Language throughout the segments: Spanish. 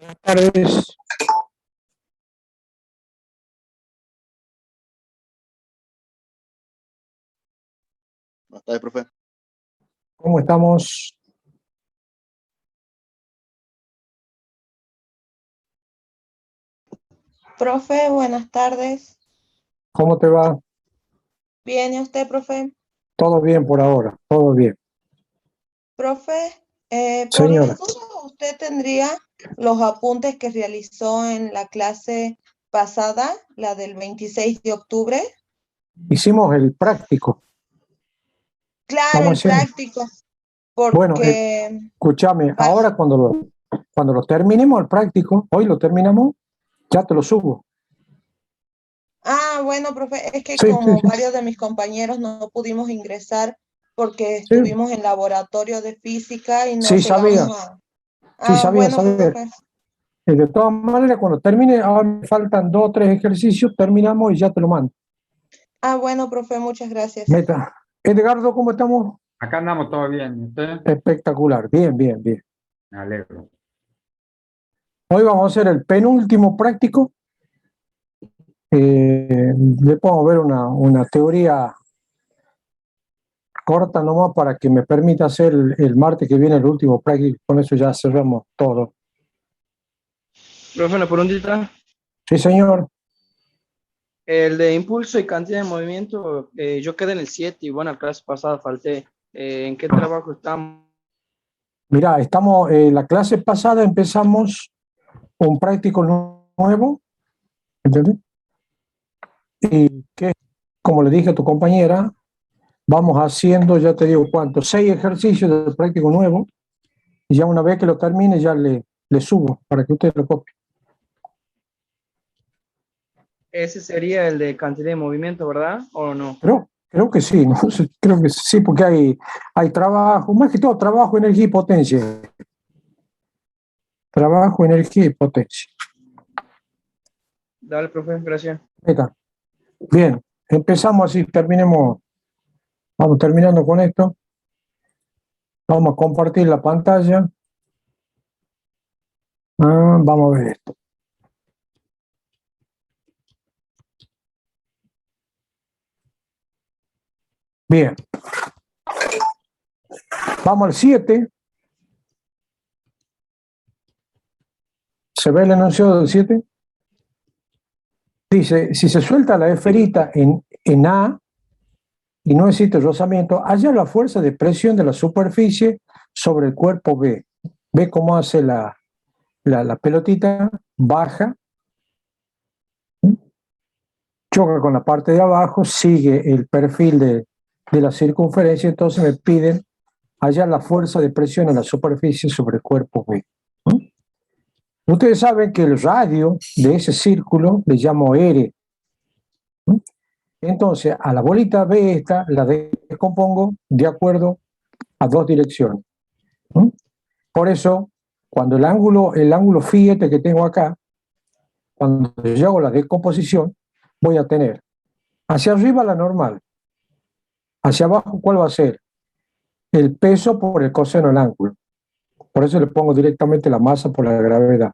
Buenas tardes. Buenas tardes, profe. ¿Cómo estamos? Profe, buenas tardes. ¿Cómo te va? Bien, ¿y usted, profe? Todo bien por ahora, todo bien. Profe, por Señora. las dudas, ¿usted tendría los apuntes que realizó en la clase pasada, la del 26 de octubre? Hicimos el práctico. Claro, el práctico. Bueno, Porque... escúchame, ahora cuando lo terminemos el práctico, hoy lo terminamos, ya te lo subo. Ah, bueno, profe, es que Sí, como sí. varios de mis compañeros no pudimos ingresar porque estuvimos en laboratorio de física y no Sí, llegamos sabía. a... Sí, sabía. Profe. De todas maneras, cuando termine, ahora me faltan 2 o 3 ejercicios, terminamos y ya te lo mando. Ah, bueno, profe, muchas gracias. Meta. Edgardo, ¿cómo estamos? Acá andamos todo bien, ¿y usted? Espectacular, bien, bien, bien. Me alegro. Hoy vamos a hacer el penúltimo práctico. Le podemos ver una teoría corta nomás para que me permita hacer el martes que viene el último práctico. Con eso ya cerramos todo. Profe, una preguntita. Sí, señor. El de impulso y cantidad de movimiento, yo quedé en el 7 y bueno, la clase pasada falté. ¿En qué trabajo estamos? Mira, la clase pasada empezamos un práctico nuevo, ¿entendés? Y que, como le dije a tu compañera, vamos haciendo, ya te digo cuánto, 6 ejercicios del práctico nuevo, y ya una vez que lo termine ya le subo para que usted lo copie. Ese sería el de cantidad de movimiento, ¿verdad? ¿O no? Creo que sí, ¿no? Creo que sí, porque hay trabajo, más que todo trabajo, energía y potencia. Trabajo, energía y potencia. Dale, profe, gracias. Ahí está. Bien, empezamos así, vamos terminando con esto. Vamos a compartir la pantalla. Vamos a ver esto. Bien. Vamos al 7. ¿Se ve el enunciado del 7? Dice, si se suelta la esferita en A y no existe rozamiento, halla la fuerza de presión de la superficie sobre el cuerpo B. Ve cómo hace la pelotita, baja, choca con la parte de abajo, sigue el perfil de la circunferencia, entonces me piden hallar la fuerza de presión en la superficie sobre el cuerpo B. Ustedes saben que el radio de ese círculo le llamo R. Entonces, a la bolita B esta la descompongo de acuerdo a 2 direcciones. Por eso, cuando el ángulo phi este que tengo acá, cuando yo hago la descomposición, voy a tener hacia arriba la normal, hacia abajo, ¿cuál va a ser? El peso por el coseno del ángulo. Por eso le pongo directamente la masa por la gravedad.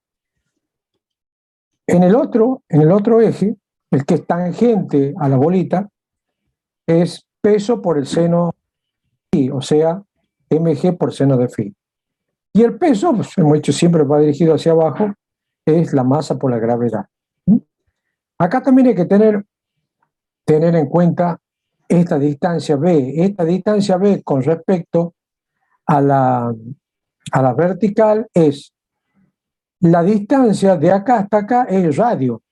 En el otro eje, el que es tangente a la bolita, es peso por el seno phi, o sea, mg por seno de phi. Y el peso, pues hemos dicho siempre va dirigido hacia abajo, es la masa por la gravedad. Acá también hay que tener en cuenta esta distancia B. Esta distancia B con respecto a la vertical es la distancia de acá hasta acá es el radio.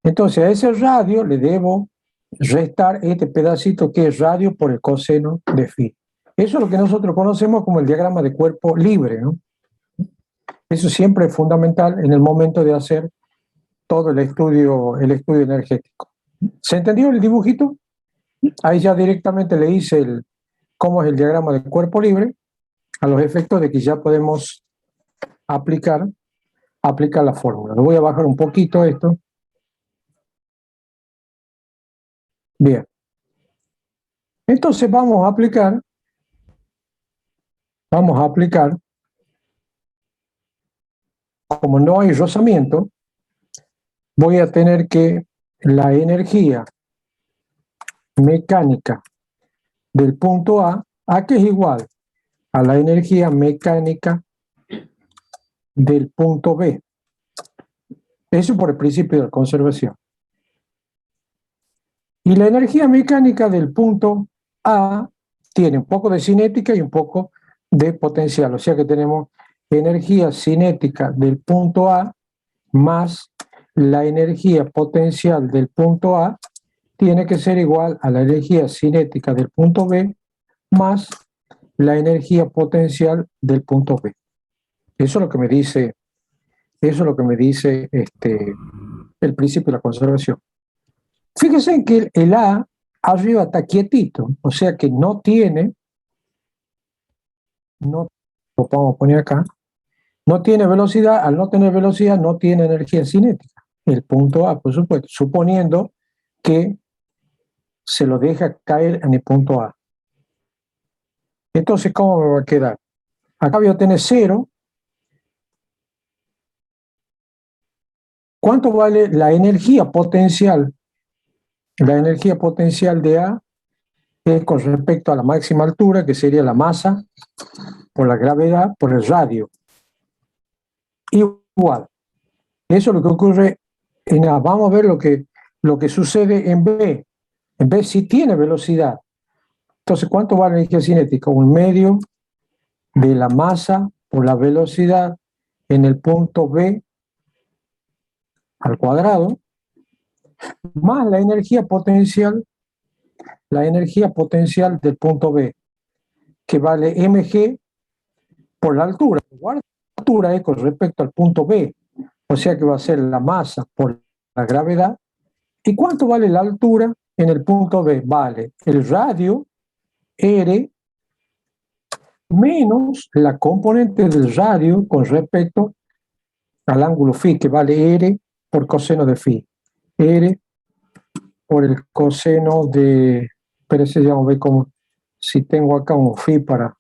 Entonces a ese radio le debo restar este pedacito que es radio por el coseno de phi. Eso es lo que nosotros conocemos como el diagrama de cuerpo libre, ¿no? Eso siempre es fundamental en el momento de hacer todo el estudio energético. ¿Se entendió el dibujito? Ahí ya directamente le hice cómo es el diagrama de cuerpo libre, a los efectos de que ya podemos aplicar la fórmula. Lo voy a bajar un poquito esto. Bien. Entonces vamos a aplicar como no hay rozamiento, voy a tener que la energía mecánica del punto A que es igual a la energía mecánica del punto B. Eso por el principio de la conservación. Y la energía mecánica del punto A tiene un poco de cinética y un poco de potencial. O sea que tenemos energía cinética del punto A más la energía potencial del punto A tiene que ser igual a la energía cinética del punto B más la energía potencial del punto B. Eso es lo que me dice, el principio de la conservación. Fíjense en que el A arriba está quietito, o sea que no tiene, lo vamos a poner acá, no tiene velocidad. Al no tener velocidad no tiene energía cinética. El punto A, por supuesto, suponiendo que se lo deja caer en el punto A. Entonces, ¿cómo me va a quedar? Acá voy a tener 0. ¿Cuánto vale la energía potencial? La energía potencial de A es con respecto a la máxima altura, que sería la masa por la gravedad por el radio. Igual. Eso es lo que ocurre en A. Vamos a ver lo que sucede en B. En B sí tiene velocidad. Entonces, ¿cuánto vale la energía cinética? 1/2 de la masa por la velocidad en el punto B al cuadrado, más la energía potencial del punto B, que vale mg por la altura. La altura es con respecto al punto B, o sea que va a ser la masa por la gravedad. ¿Y cuánto vale la altura en el punto B? Vale el radio R menos la componente del radio con respecto al ángulo φ, que vale R por coseno de φ. R por el coseno de... Espérense, vamos a ver cómo, si tengo acá un φ para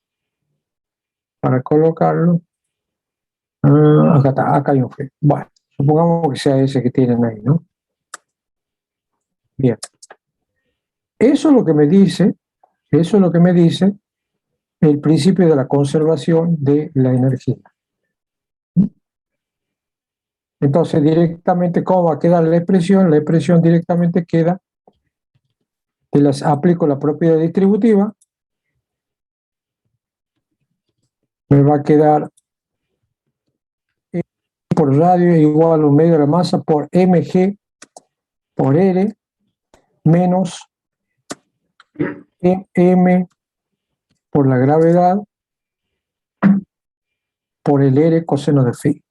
colocarlo. Acá está, acá hay un φ. Bueno, supongamos que sea ese que tienen ahí, ¿no? Bien. Eso es lo que me dice el principio de la conservación de la energía. Entonces, directamente, ¿cómo va a quedar la expresión? La expresión directamente queda, aplico la propiedad distributiva, me va a quedar por radio igual a 1/2 de la masa por mg por R menos m por la gravedad por el R coseno de φ.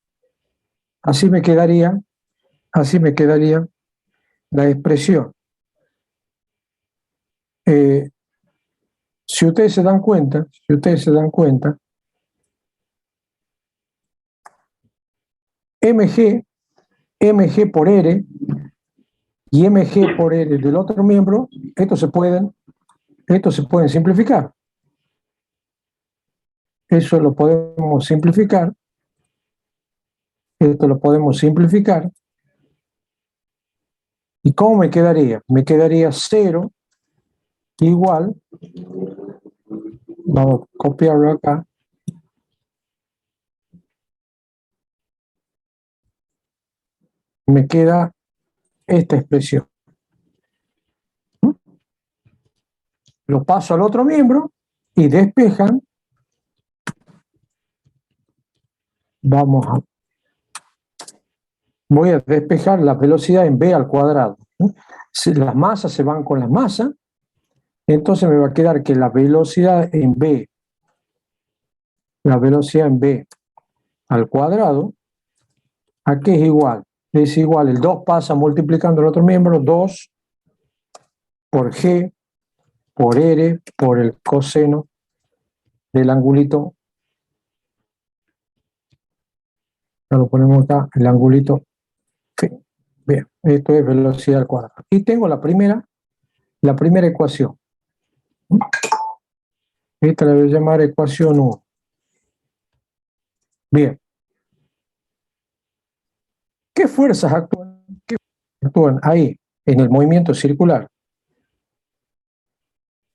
Así me quedaría la expresión. Si ustedes se dan cuenta, mg por R y mg por R del otro miembro, estos se pueden simplificar. Eso lo podemos simplificar. Esto lo podemos simplificar. ¿Y cómo me quedaría? Me quedaría 0 igual, vamos a copiarlo acá, me queda esta expresión. Lo paso al otro miembro y despejan. Voy a despejar la velocidad en b al cuadrado. Si las masas se van con las masas, entonces me va a quedar que la velocidad en b al cuadrado, ¿a qué es igual? Es igual, el 2 pasa multiplicando el otro miembro, 2 por g por r por el coseno del angulito. Ya lo ponemos acá, el angulito. Bien, esto es velocidad al cuadrado. Y tengo la primera ecuación. Esta la voy a llamar ecuación 1. Bien. ¿Qué fuerzas actúan ahí en el movimiento circular?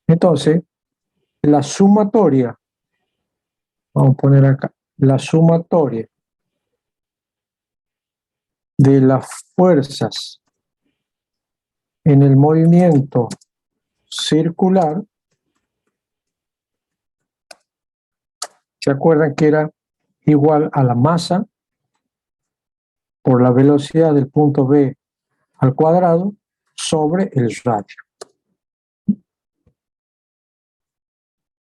Entonces, la sumatoria, vamos a poner acá, la sumatoria de las fuerzas en el movimiento circular, ¿se acuerdan que era igual a la masa por la velocidad del punto B al cuadrado sobre el radio?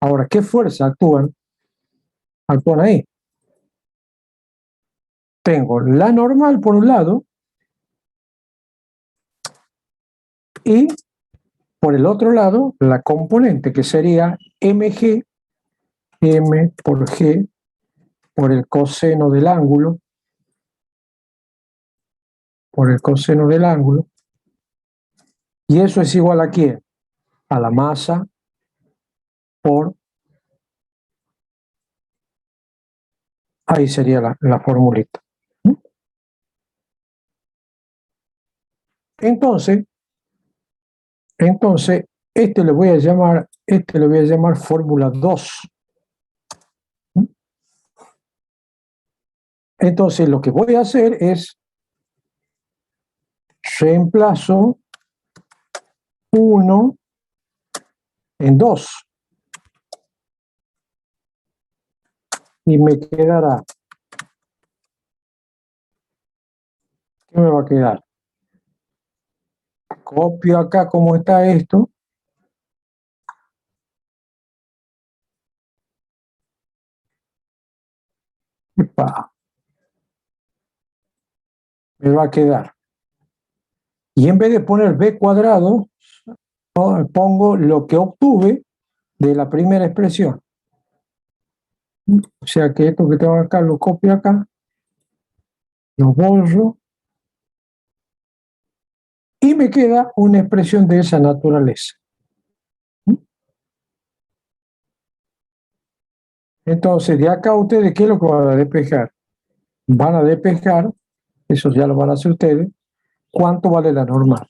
Ahora, ¿qué fuerzas actúan ahí? Tengo la normal por un lado y por el otro lado la componente que sería mg, m por g por el coseno del ángulo, y eso es igual a ¿quién? A la masa por, ahí sería la formulita. Entonces, este le voy a llamar fórmula 2. Entonces, lo que voy a hacer es reemplazo 1 en 2. Y me quedará, ¿qué me va a quedar? Copio acá cómo está esto. Epa, me va a quedar. Y en vez de poner b cuadrado, pongo lo que obtuve de la primera expresión. O sea que esto que tengo acá lo copio acá, lo borro, y me queda una expresión de esa naturaleza. Entonces, de acá ustedes, ¿qué es lo que van a despejar? Van a despejar, eso ya lo van a hacer ustedes, ¿cuánto vale la normal?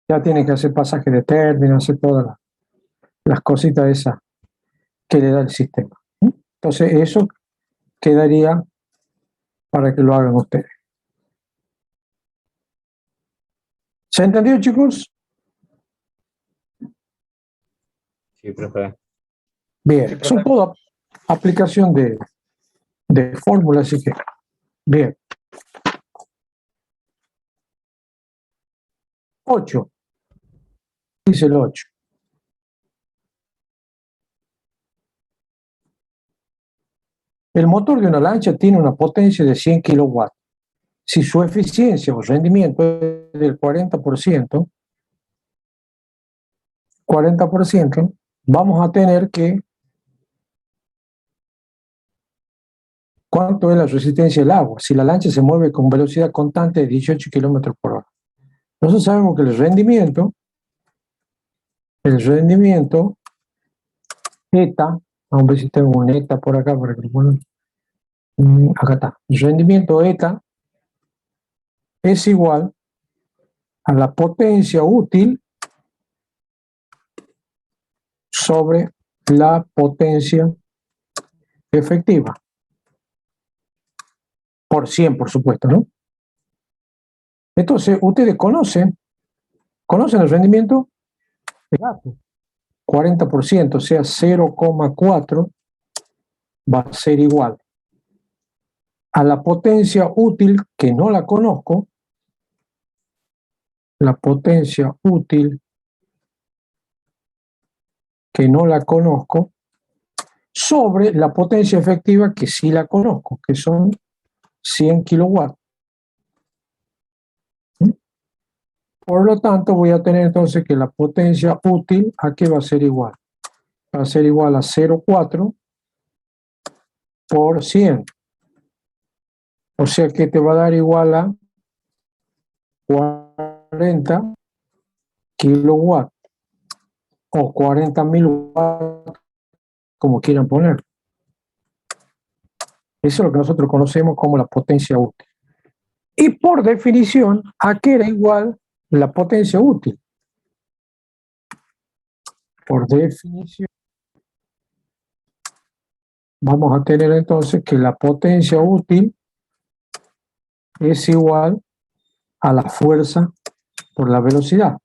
Ya tienen que hacer pasaje de término, hacer todas las cositas esas que le da el sistema. Entonces, eso quedaría para que lo hagan ustedes. ¿Se entendió, chicos? Sí, profe. Bien, Sí, profe. son toda aplicación de fórmulas, así que, bien. 8. Dice el 8. El motor de una lancha tiene una potencia de 100 kilowatts. Si su eficiencia o rendimiento es del 40%, vamos a tener que, ¿cuánto es la resistencia del agua? Si la lancha se mueve con velocidad constante de 18 kilómetros por hora. Nosotros sabemos que el rendimiento, eta, vamos a ver si tengo un eta por acá para que lo pongan. Acá está. El rendimiento eta es igual a la potencia útil sobre la potencia efectiva. Por 100, por supuesto, ¿no? Entonces, ustedes conocen el rendimiento de gato. 40%, o sea, 0,4 va a ser igual a la potencia útil, que no la conozco, la potencia útil que no la conozco, sobre la potencia efectiva que sí la conozco, que son 100 kilowatts. Por lo tanto, voy a tener entonces que la potencia útil, ¿a qué va a ser igual? Va a ser igual a 0,4 por 100. O sea que te va a dar igual a 40 kilowatts o 40.000 watts, como quieran poner. Eso es lo que nosotros conocemos como la potencia útil. Y por definición, ¿a qué era igual la potencia útil? Por definición, vamos a tener entonces que la potencia útil es igual a la fuerza por la velocidad.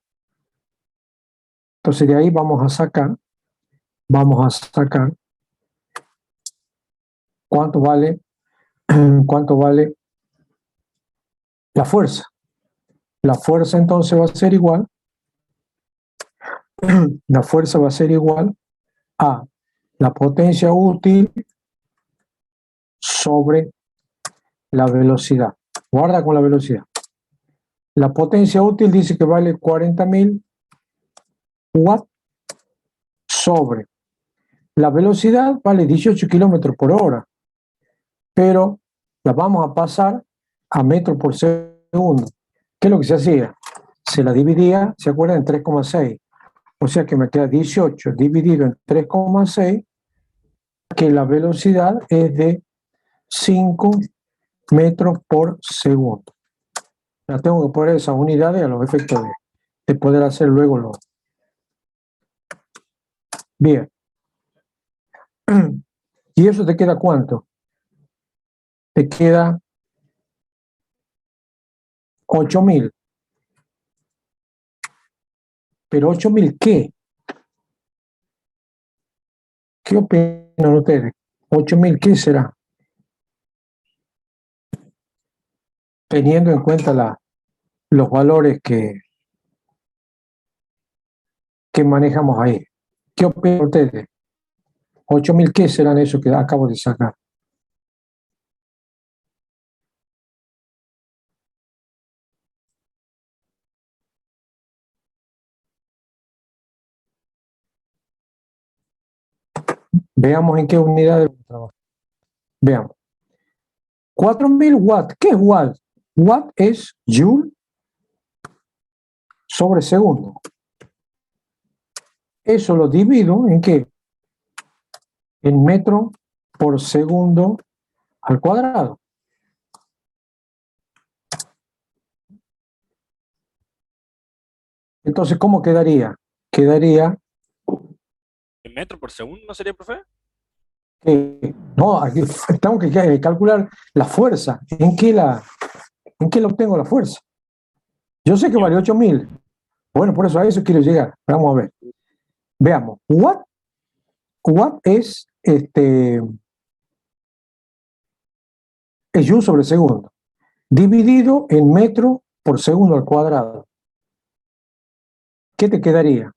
Entonces de ahí vamos a sacar cuánto vale la fuerza. La fuerza entonces va a ser igual, la fuerza va a ser igual a la potencia útil sobre la velocidad. Guarda con la velocidad. La potencia útil dice que vale 40.000 watts sobre la velocidad vale 18 kilómetros por hora, pero la vamos a pasar a metros por segundo. ¿Qué es lo que se hacía? Se la dividía, ¿se acuerdan? En 3,6. O sea que me queda 18 dividido en 3,6, que la velocidad es de 5 metros por segundo. Ya tengo que poner esas unidades a los efectos de poder hacer luego lo. Bien. ¿Y eso te queda cuánto? Te queda 8.000. ¿Pero 8.000 qué? ¿Qué opinan ustedes? ¿8.000 qué será? Teniendo en cuenta los valores que manejamos ahí. ¿Qué opinan ustedes? 8.000 qué serán esos que acabo de sacar. Veamos en qué unidades trabajo. Veamos. 4.000 watts. ¿Qué es watt? Watt es joule sobre segundo. Eso lo divido en ¿qué? En metro por segundo al cuadrado. Entonces, ¿cómo quedaría? Quedaría ¿En metro por segundo no sería, profe? no, aquí tengo que calcular la fuerza. ¿En qué la obtengo la fuerza? Yo sé que vale 8.000. Bueno, por eso a eso quiero llegar. Vamos a ver. Veamos. Watt es joule sobre segundo, dividido en metro por segundo al cuadrado. ¿Qué te quedaría?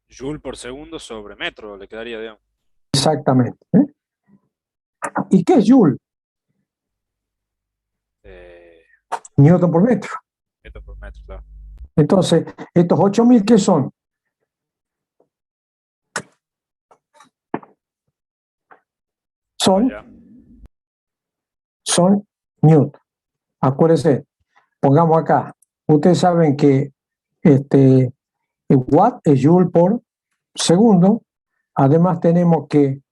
Joule por segundo sobre metro le quedaría, digamos. Exactamente. ¿Y qué es joule? Newton por metro. Metro por metro, claro. Entonces, estos 8.000, ¿qué son? Ya. Son Newton. Acuérdense, pongamos acá. Ustedes saben que el watt es joule por segundo. Además tenemos que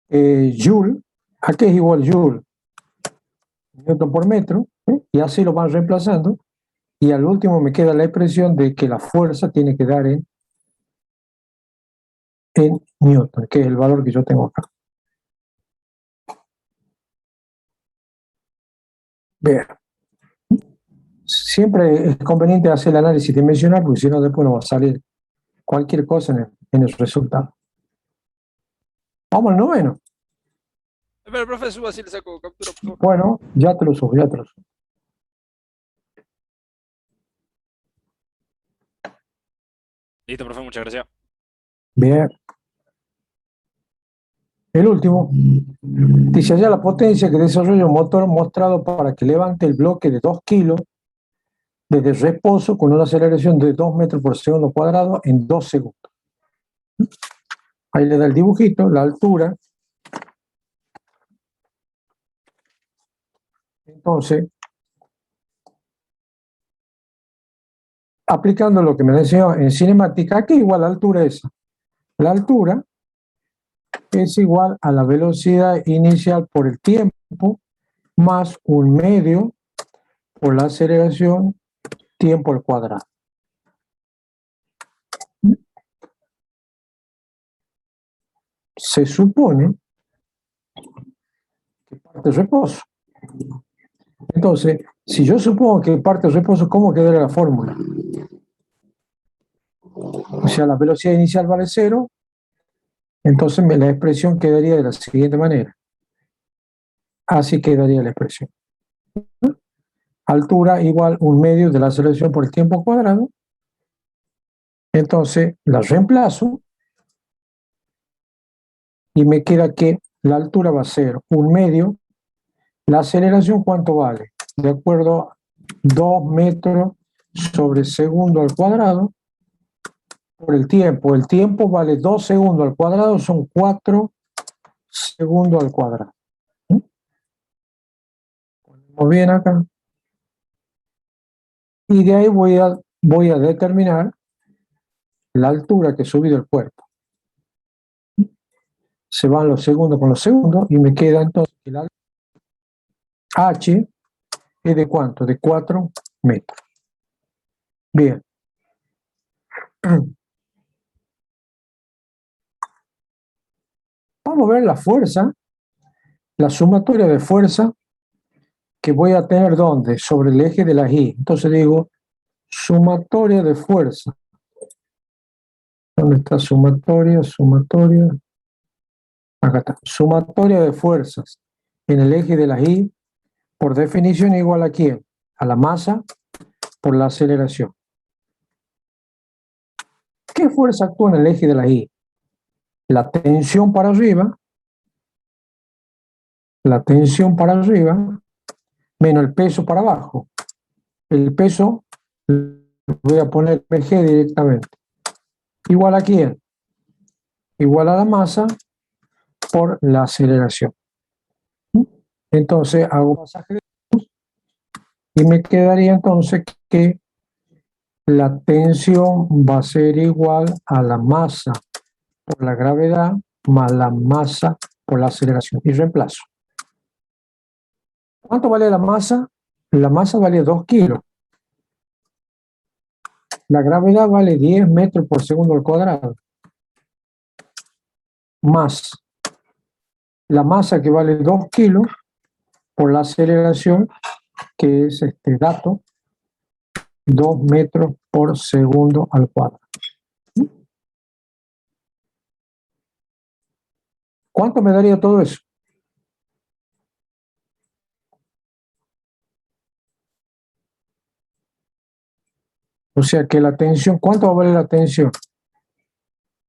joule, ¿a qué es igual joule? Newton por metro, y así lo van reemplazando. Y al último me queda la expresión de que la fuerza tiene que dar en Newton, que es el valor que yo tengo acá. Vean. Siempre es conveniente hacer el análisis dimensional, porque si no después nos va a salir cualquier cosa en el resultado. Vamos al noveno. Pero, profe, suba así le saco captura, por favor. Bueno, ya te lo subo. Listo, profe, muchas gracias. Bien. El último. Dice allá la potencia que desarrolla un motor mostrado para que levante el bloque de 2 kilos desde reposo con una aceleración de 2 metros por segundo cuadrado en 2 segundos. Ahí le da el dibujito, la altura. Entonces, aplicando lo que me enseñó en cinemática, ¿a qué igual la altura esa? La altura es igual a la velocidad inicial por el tiempo más un medio por la aceleración tiempo al cuadrado. Se supone que parte de reposo. Entonces, si yo supongo que parte de reposo, ¿cómo quedaría la fórmula? O sea, la velocidad inicial vale 0, entonces la expresión quedaría de la siguiente manera. Así quedaría la expresión. Altura igual un medio de la aceleración por el tiempo cuadrado. Entonces la reemplazo y me queda que la altura va a ser un medio. La aceleración, ¿cuánto vale? De acuerdo a 2 metros sobre segundo al cuadrado por el tiempo. El tiempo vale 2 segundos al cuadrado, son 4 segundos al cuadrado. Ponemos bien acá. Y de ahí voy a determinar la altura que subí del cuerpo. Se van los segundos con los segundos y me queda entonces que la H es de ¿cuánto? De 4 metros. Bien. Vamos a ver la fuerza, la sumatoria de fuerza que voy a tener ¿dónde? Sobre el eje de la Y. Entonces digo, sumatoria de fuerza. ¿Dónde está sumatoria? Sumatoria. Acá está. Sumatoria de fuerzas en el eje de la Y, por definición igual a ¿quién? A la masa por la aceleración. ¿Qué fuerza actúa en el eje de la Y? La tensión para arriba, menos el peso para abajo. El peso voy a poner PG directamente. ¿Igual a quién? Igual a la masa por la aceleración. Entonces hago pasaje de luz y me quedaría entonces que la tensión va a ser igual a la masa por la gravedad más la masa por la aceleración. Y reemplazo. ¿Cuánto vale la masa? La masa vale 2 kilos. La gravedad vale 10 metros por segundo al cuadrado. Más la masa que vale 2 kilos por la aceleración, que es este dato, 2 metros por segundo al cuadrado. ¿Cuánto me daría todo eso? O sea que la tensión, ¿cuánto va a valer la tensión?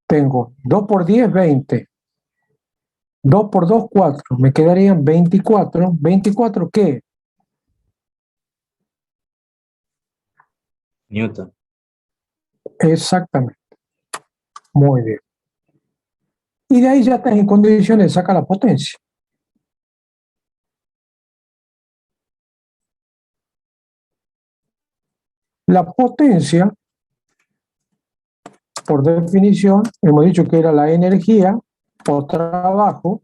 Tengo 2 por 10, 20. 2 por 2, 4. Me quedarían 24. ¿24 qué? Newton. Exactamente. Muy bien. Y de ahí ya estás en condiciones de sacar la potencia. La potencia, por definición, hemos dicho que era la energía o trabajo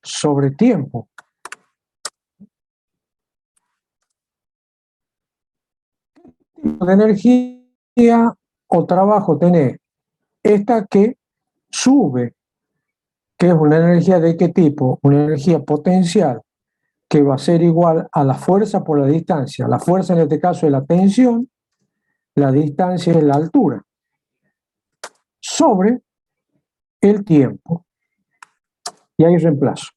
sobre tiempo. ¿Qué tipo de energía o trabajo tenés? Esta que sube, que es una energía ¿de qué tipo? Una energía potencial, que va a ser igual a la fuerza por la distancia. La fuerza en este caso es la tensión, la distancia es la altura, sobre el tiempo. Y ahí reemplazo.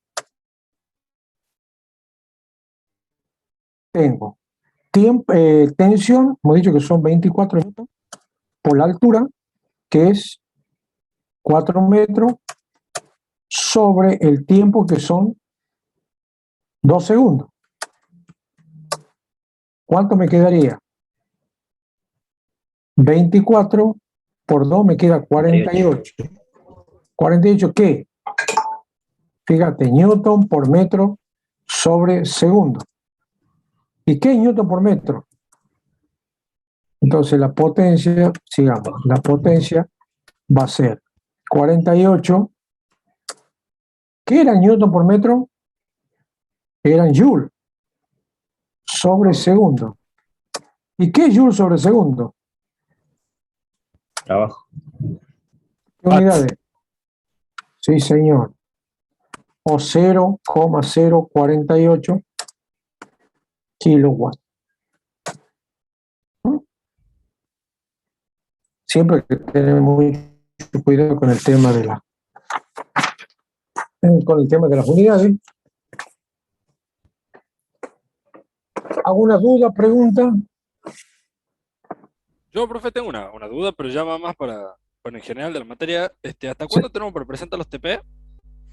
Tengo tensión, hemos dicho que son 24 metros, por la altura, que es 4 metros, sobre el tiempo, que son 2 segundos. ¿Cuánto me quedaría? 24 por 2 me queda 48. ¿48 qué? Fíjate, newton por metro sobre segundo. ¿Y qué es newton por metro? Entonces la potencia, sigamos, la potencia va a ser 48. ¿Qué era Newton por metro? Eran Joule sobre segundo. ¿Y qué es Joule sobre segundo? Trabajo. ¿Qué unidades? Sí, señor. O 0,048 kilowatts. Siempre hay que tener mucho cuidado con el tema de las unidades. ¿Alguna duda, pregunta? Yo, profe, tengo una duda, pero ya va más para, bueno, en general de la materia. ¿Hasta cuándo tenemos para presentar los TP?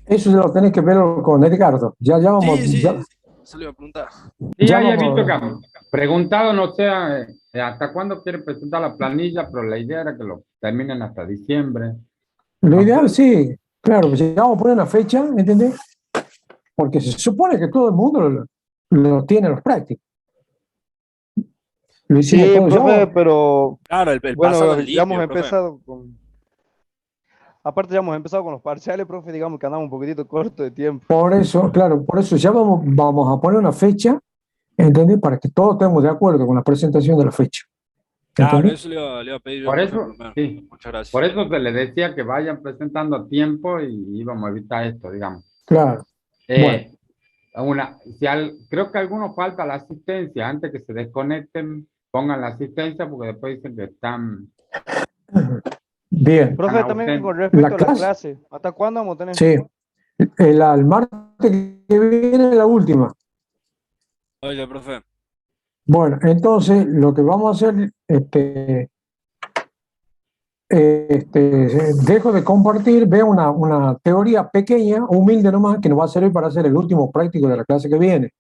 Eso lo tenés que ver con Edgardo. Ya vamos. Sí, Ya, se lo iba a preguntar. Y Ya ya he vamos visto a que ver. han preguntado, no sé, hasta cuándo quiere presentar la planilla, pero la idea era que lo terminen hasta diciembre. Lo No ideal, sé. sí, claro, pues ya vamos a poner una fecha, ¿entendés? Porque se supone que todo el mundo lo tiene los prácticos. Lo hicimos Sí, todos. profe, pero Claro, el pasado bueno, es ya hemos limpio, profe. empezado con, aparte ya hemos empezado con los parciales, profe, digamos que andamos un poquitito corto de tiempo. Por eso, claro, por eso ya vamos a poner una fecha, ¿entendés? Para que todos estemos de acuerdo con la presentación de la fecha. Claro, ¿Entendés? eso le iba a pedir yo, Por profe, eso, primero. sí, Muchas gracias. por eso se les decía que vayan presentando a tiempo y íbamos a evitar esto, digamos. Claro. Bueno. Creo que a algunos falta la asistencia, antes que se desconecten, pongan la asistencia porque después dicen que están Bien. Profe, también ausentes. con respecto La a la clase. clase, ¿hasta cuándo vamos a tener? Sí. El martes que viene es la última. Oye, profe. Bueno, entonces lo que vamos a hacer, dejo de compartir, veo una teoría pequeña, humilde nomás, que nos va a servir para hacer el último práctico de la clase que viene.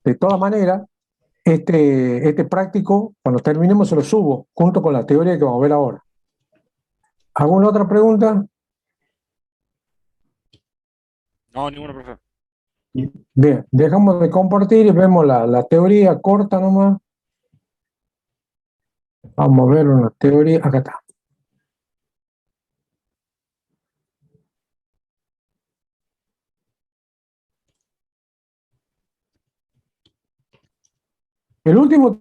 De todas maneras, este práctico, cuando terminemos, se lo subo, junto con la teoría que vamos a ver ahora. ¿Alguna otra pregunta? No, ninguna, profe. Bien, dejamos de compartir y vemos la teoría corta nomás. Vamos a ver una teoría, acá está. El último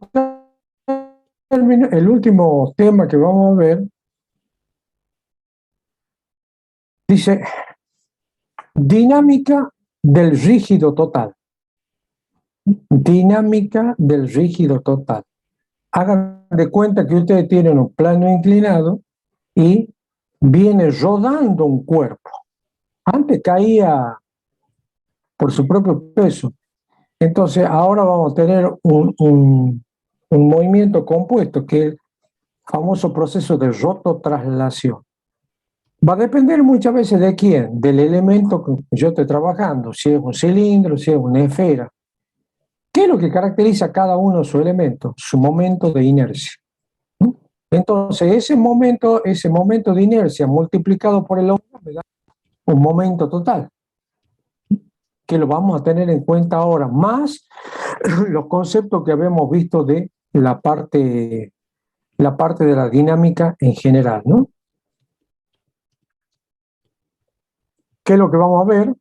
tema que vamos a ver dice dinámica del rígido total. Dinámica del rígido total. Hagan de cuenta que ustedes tienen un plano inclinado y viene rodando un cuerpo. Antes caía por su propio peso. Entonces ahora vamos a tener un movimiento compuesto, que es el famoso proceso de rototraslación. Va a depender muchas veces de quién, del elemento que yo esté trabajando, si es un cilindro, si es una esfera. ¿Qué es lo que caracteriza a cada uno de sus elementos? Su momento de inercia. Entonces, ese momento de inercia multiplicado por el omega me da un momento total, que lo vamos a tener en cuenta ahora, más los conceptos que habíamos visto de la parte de la dinámica en general, ¿no? ¿Qué es lo que vamos a ver?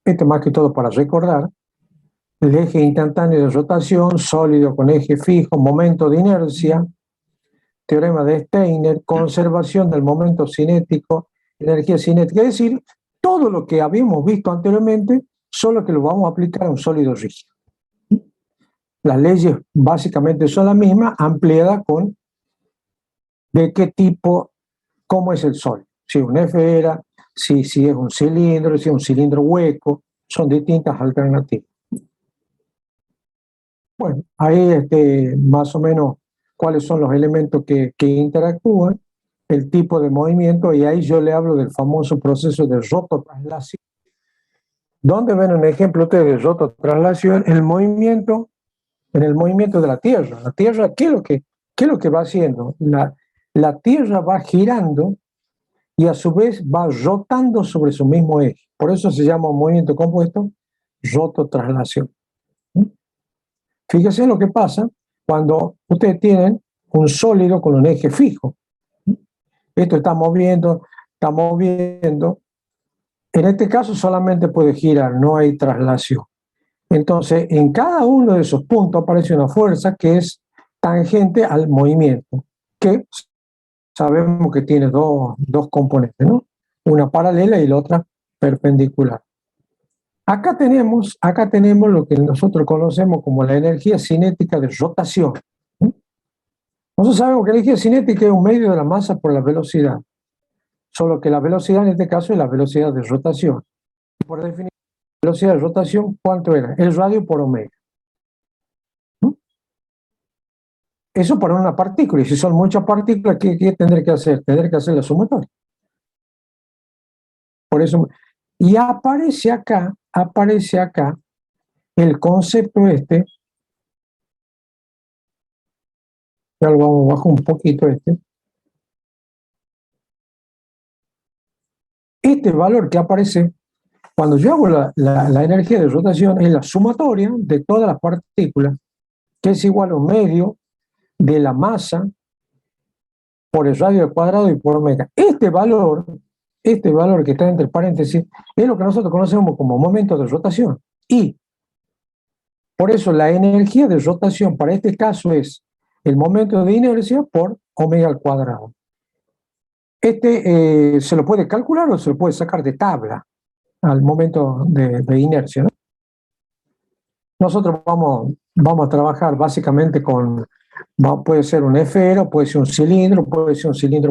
Esto más que todo para recordar. El eje instantáneo de rotación, sólido con eje fijo, momento de inercia, teorema de Steiner, conservación del momento cinético, energía cinética. Es decir, todo lo que habíamos visto anteriormente, solo que lo vamos a aplicar a un sólido rígido. Las leyes básicamente son las mismas, ampliadas con de qué tipo, cómo es el sólido. Si es una esfera, si es un cilindro, si es un cilindro hueco, son distintas alternativas. Bueno, ahí más o menos cuáles son los elementos que interactúan, el tipo de movimiento, y ahí yo le hablo del famoso proceso de rototraslación. ¿Dónde ven un ejemplo ustedes de rototraslación? En el movimiento de la Tierra. La Tierra, ¿qué es lo que va haciendo? La Tierra va girando y a su vez va rotando sobre su mismo eje. Por eso se llama un movimiento compuesto rototraslación. Fíjense lo que pasa cuando ustedes tienen un sólido con un eje fijo. Esto está moviendo estamos viendo, en este caso solamente puede girar, no hay traslación. Entonces, en cada uno de esos puntos aparece una fuerza que es tangente al movimiento, que sabemos que tiene dos componentes, ¿no? Una paralela y la otra perpendicular. Acá tenemos lo que nosotros conocemos como la energía cinética de rotación. Nosotros sabemos que la energía cinética es un medio de la masa por la velocidad, solo que la velocidad en este caso es la velocidad de rotación. Por definición, la velocidad de rotación, ¿cuánto era? El radio por omega. Eso para una partícula, y si son muchas partículas, ¿qué tendré que hacer? Tendré que hacer la sumatoria. Por eso, y aparece acá el concepto este, ya lo vamos bajo un poquito este valor que aparece cuando yo hago la energía de rotación es la sumatoria de todas las partículas, que es igual a un medio de la masa por el radio al cuadrado y por omega. Este valor que está entre paréntesis es lo que nosotros conocemos como momento de rotación. Y por eso la energía de rotación para este caso es el momento de inercia por omega al cuadrado. Se lo puede calcular o se lo puede sacar de tabla al momento de inercia, ¿no? Nosotros vamos a trabajar básicamente puede ser una esfera, puede ser un cilindro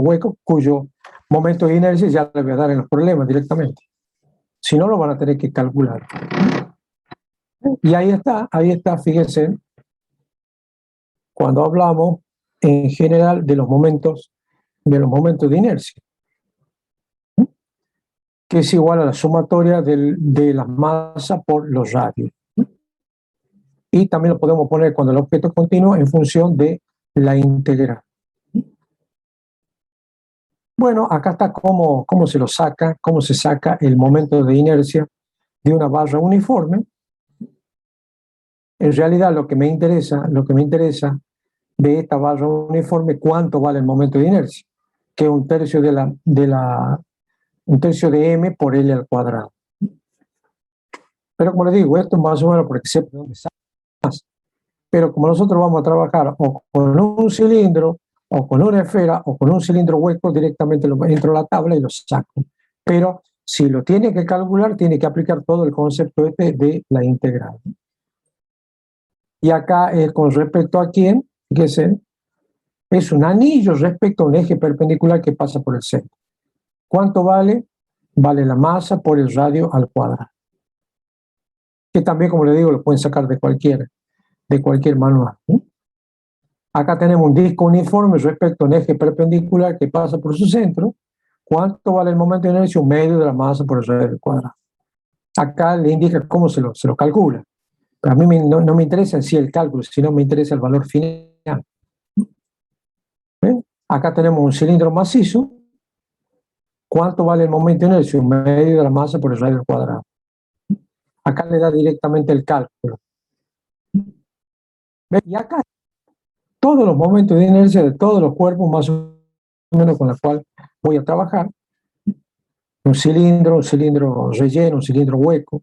hueco, cuyo momento de inercia ya le voy a dar en los problemas directamente. Si no, lo van a tener que calcular. Y ahí está, fíjense, cuando hablamos en general de los momentos de inercia, que es igual a la sumatoria de la masa por los radios. Y también lo podemos poner cuando el objeto es continuo en función de la integral. Bueno, acá está cómo se saca el momento de inercia de una barra uniforme. En realidad lo que me interesa de esta barra uniforme, cuánto vale el momento de inercia, que es un tercio de m por L al cuadrado. Pero como les digo, esto es más o menos porque sepa dónde sale más. Pero como nosotros vamos a trabajar o con un cilindro, o con una esfera, o con un cilindro hueco, directamente lo entro a la tabla y lo saco. Pero si lo tiene que calcular, tiene que aplicar todo el concepto de la integral. Y acá, con respecto a quién, fíjense, es un anillo respecto a un eje perpendicular que pasa por el centro. ¿Cuánto vale? Vale la masa por el radio al cuadrado. Que también, como le digo, lo pueden sacar de cualquier manual, ¿sí? Acá tenemos un disco uniforme respecto a un eje perpendicular que pasa por su centro. ¿Cuánto vale el momento de inercia? Un medio de la masa por el radio al cuadrado. Acá le indica cómo se lo calcula. Pero a mí no me interesa en sí el cálculo, sino me interesa el valor final. ¿Ven? Acá tenemos un cilindro macizo. ¿Cuánto vale el momento de inercia? Un medio de la masa por el radio al cuadrado. Acá le da directamente el cálculo. ¿Ven? Y acá todos los momentos de inercia de todos los cuerpos más o menos con los cuales voy a trabajar. Un cilindro relleno, un cilindro hueco,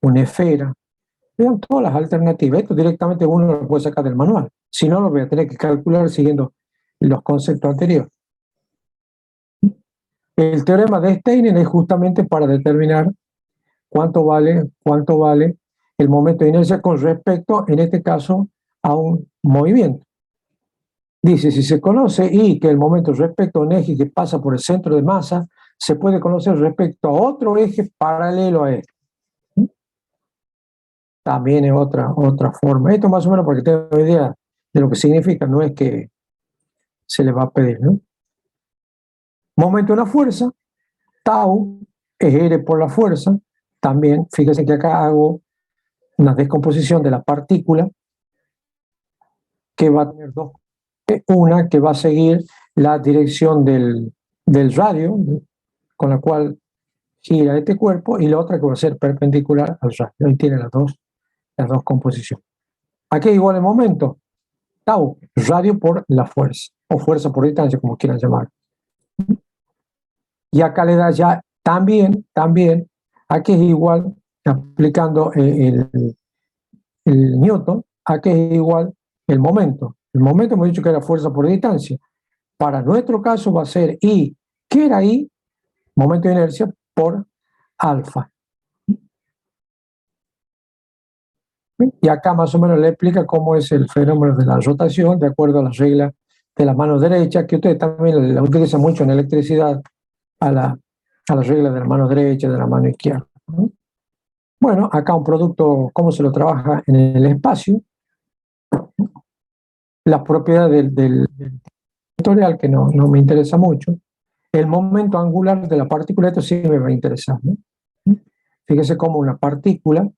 una esfera. Vean todas las alternativas. Esto directamente uno lo puede sacar del manual. Si no, lo voy a tener que calcular siguiendo los conceptos anteriores. El teorema de Steiner es justamente para determinar cuánto vale el momento de inercia con respecto, en este caso, a un movimiento. Dice, si se conoce y que el momento respecto a un eje que pasa por el centro de masa, se puede conocer respecto a otro eje paralelo a este. También es otra forma. Esto más o menos para que tengan una idea de lo que significa, no es que se le va a pedir, ¿no? Momento de una fuerza, tau es R por la fuerza. También, fíjense que acá hago una descomposición de la partícula que va a tener dos. Una que va a seguir la dirección del radio, con la cual gira este cuerpo, y la otra que va a ser perpendicular al radio. Ahí tiene las dos composiciones. Aquí es igual el momento, tau, radio por la fuerza, o fuerza por distancia, como quieran llamar. Y acá le da ya también, aquí es igual, aplicando el Newton, aquí es igual el momento. El momento hemos dicho que era fuerza por distancia. Para nuestro caso va a ser I, ¿qué era I? Momento de inercia por alfa. Y acá más o menos le explica cómo es el fenómeno de la rotación de acuerdo a las reglas de la mano derecha, que ustedes también la utilizan mucho en electricidad, a las reglas de la mano derecha, de la mano izquierda. Bueno, acá un producto, cómo se lo trabaja en el espacio, las propiedades del vectorial, que no me interesa mucho, el momento angular de la partícula, esto sí me va a interesar, ¿no? Fíjese cómo una partícula,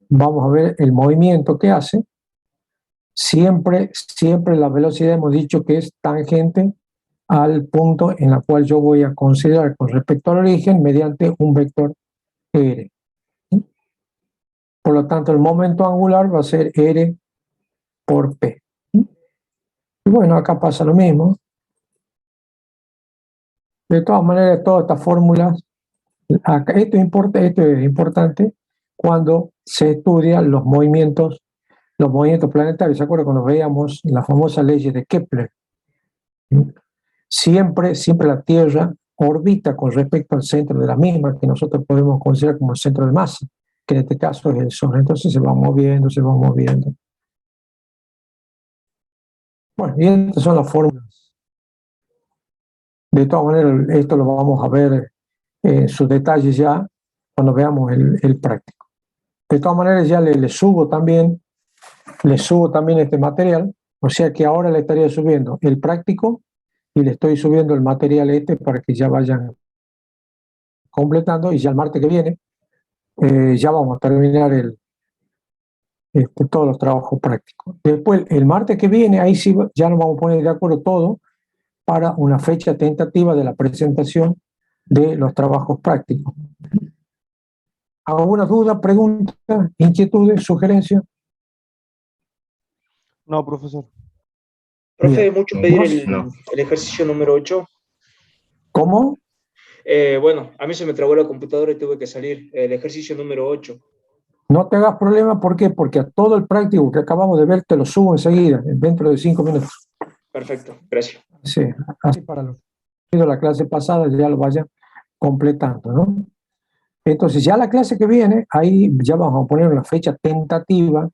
vamos a ver el movimiento que hace, siempre la velocidad hemos dicho que es tangente al punto en el cual yo voy a considerar con respecto al origen mediante un vector R. Por lo tanto, el momento angular va a ser R por P. Y bueno, acá pasa lo mismo. De todas maneras, todas estas fórmulas, esto es importante cuando se estudian los movimientos planetarios. ¿Se acuerdan cuando veíamos las famosas leyes de Kepler? Siempre la Tierra orbita con respecto al centro de la misma, que nosotros podemos considerar como el centro de masa, que en este caso es el Sol. Entonces se va moviendo. Bueno, y estas son las fórmulas. De todas maneras, esto lo vamos a ver en sus detalles ya cuando veamos el práctico. De todas maneras, ya le subo también este material, o sea que ahora le estaría subiendo el práctico y le estoy subiendo el material para que ya vayan completando, y ya el martes que viene ya vamos a terminar todos los trabajos prácticos. Después, el martes que viene, ahí sí ya nos vamos a poner de acuerdo todo para una fecha tentativa de la presentación de los trabajos prácticos. ¿Alguna duda, pregunta, inquietudes, sugerencias? No, profesor. Profe, Bien. mucho pedir No. el ejercicio número 8. ¿Cómo? Bueno, a mí se me trabó la computadora y tuve que salir. El ejercicio número 8. No te hagas problema, ¿por qué? Porque a todo el práctico que acabamos de ver te lo subo enseguida, dentro de 5 minutos. Perfecto, gracias. Sí, así para los que la clase pasada ya lo vayan completando, ¿no? Entonces ya la clase que viene, ahí ya vamos a poner una fecha tentativa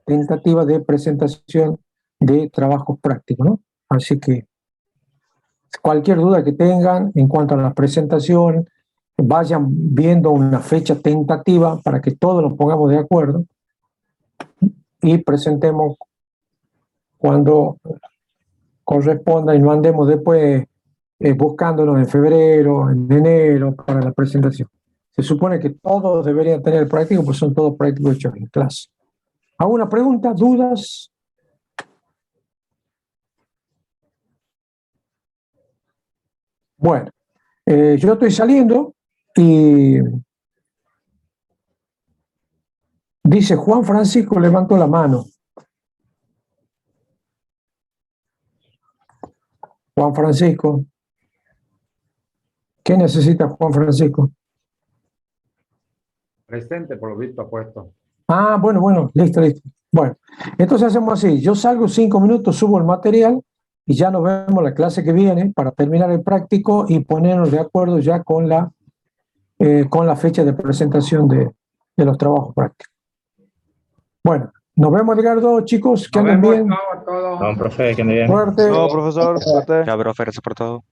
de presentación de trabajos prácticos, ¿no? Así que cualquier duda que tengan en cuanto a la presentación, vayan viendo una fecha tentativa para que todos nos pongamos de acuerdo y presentemos cuando corresponda y no andemos después buscándonos en febrero, en enero para la presentación. Se supone que todos deberían tener práctico, pues son todos prácticos hechos en clase. ¿Alguna pregunta, dudas? Bueno, yo estoy saliendo y dice Juan Francisco levantó la mano. Juan Francisco. ¿Qué necesita Juan Francisco? Presente, por lo visto, puesto. Ah, bueno, listo. Bueno, entonces hacemos así. Yo salgo 5 minutos, subo el material y ya nos vemos la clase que viene para terminar el práctico y ponernos de acuerdo ya con la fecha de presentación de los trabajos prácticos. Bueno, nos vemos, Edgardo, chicos, que anden bien. Chao a todos. No, profe, que ande bien. Suerte. No, profesor. Suerte. Ya, profe, gracias por todo.